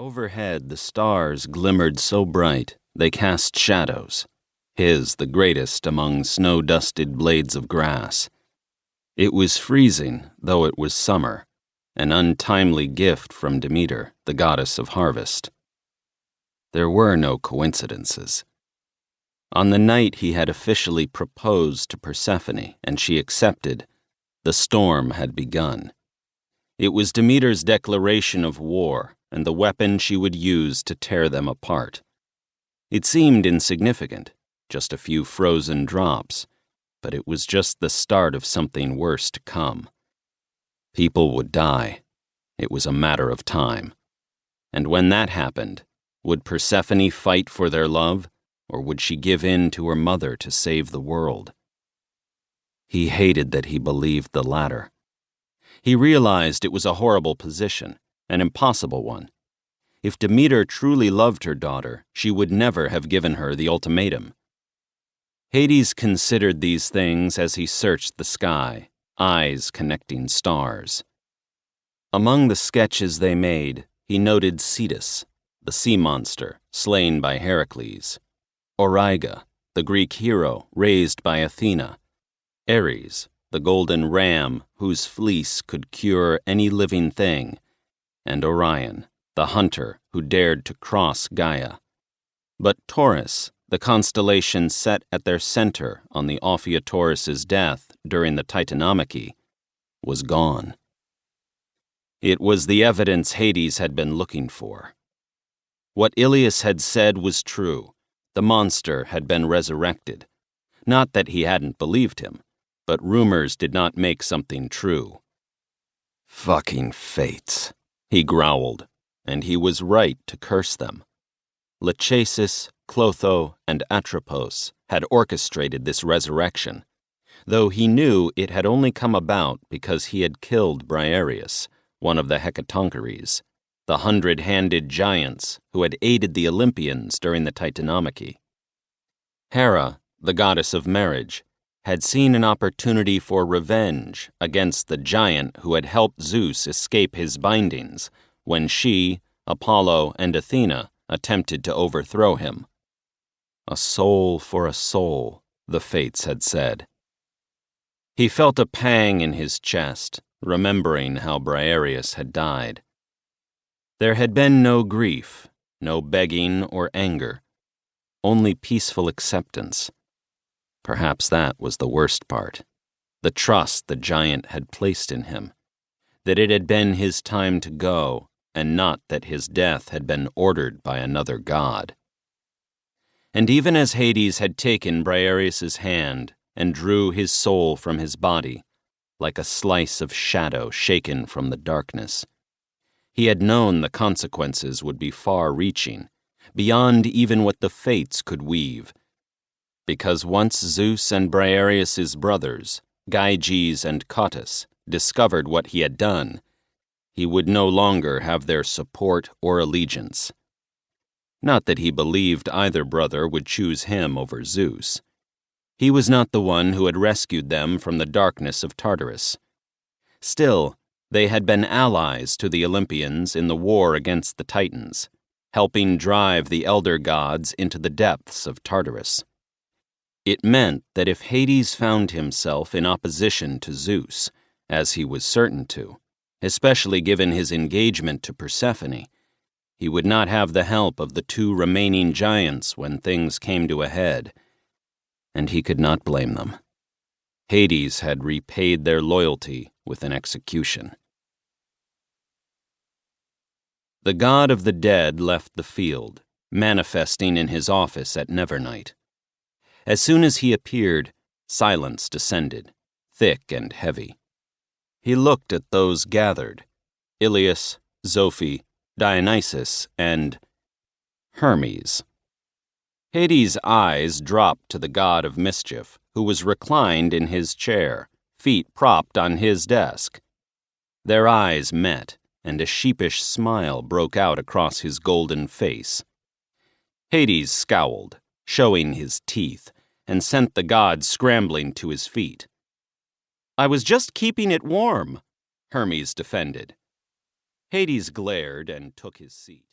Overhead the stars glimmered so bright they cast shadows, his the greatest among snow-dusted blades of grass. It was freezing, though it was summer, an untimely gift from Demeter, the goddess of harvest. There were no coincidences. On the night he had officially proposed to Persephone and she accepted, the storm had begun. It was Demeter's declaration of war and the weapon she would use to tear them apart. It seemed insignificant, just a few frozen drops, but it was just the start of something worse to come. People would die. It was a matter of time. And when that happened, would Persephone fight for their love, or would she give in to her mother to save the world? He hated that he believed the latter. He realized it was a horrible position, an impossible one. If Demeter truly loved her daughter, she would never have given her the ultimatum. Hades considered these things as he searched the sky, eyes connecting stars. Among the sketches they made, he noted Cetus, the sea monster slain by Heracles, Auriga, the Greek hero raised by Athena, Ares, the golden ram whose fleece could cure any living thing, and Orion, the hunter who dared to cross Gaia. But Taurus, the constellation set at their center on the Ophiutorus' death during the Titanomachy, was gone. It was the evidence Hades had been looking for. What Ilias had said was true. The monster had been resurrected. Not that he hadn't believed him, but rumors did not make something true. Fucking fates, he growled, and he was right to curse them. Lachesis, Clotho, and Atropos had orchestrated this resurrection, though he knew it had only come about because he had killed Briareus, one of the Hecatoncheires, the 100-handed giants who had aided the Olympians during the Titanomachy. Hera, the goddess of marriage, had seen an opportunity for revenge against the giant who had helped Zeus escape his bindings when she, Apollo, and Athena attempted to overthrow him. A soul for a soul, the fates had said. He felt a pang in his chest, remembering how Briareus had died. There had been no grief, no begging or anger, only peaceful acceptance. Perhaps that was the worst part, the trust the giant had placed in him, that it had been his time to go, and not that his death had been ordered by another god. And even as Hades had taken Briareus' hand and drew his soul from his body, like a slice of shadow shaken from the darkness, he had known the consequences would be far-reaching, beyond even what the fates could weave. Because once Zeus and Briareus' brothers, Gyges and Cottus, discovered what he had done, he would no longer have their support or allegiance. Not that he believed either brother would choose him over Zeus. He was not the one who had rescued them from the darkness of Tartarus. Still, they had been allies to the Olympians in the war against the Titans, helping drive the elder gods into the depths of Tartarus. It meant that if Hades found himself in opposition to Zeus, as he was certain to, especially given his engagement to Persephone, he would not have the help of the two remaining giants when things came to a head, and he could not blame them. Hades had repaid their loyalty with an execution. The god of the dead left the field, manifesting in his office at Nevernight. As soon as he appeared, silence descended, thick and heavy. He looked at those gathered, Ilias, Zophi, Dionysus, and Hermes. Hades' eyes dropped to the god of mischief, who was reclined in his chair, feet propped on his desk. Their eyes met, and a sheepish smile broke out across his golden face. Hades scowled, showing his teeth, and sent the god scrambling to his feet. "I was just keeping it warm," Hermes defended. Hades glared and took his seat.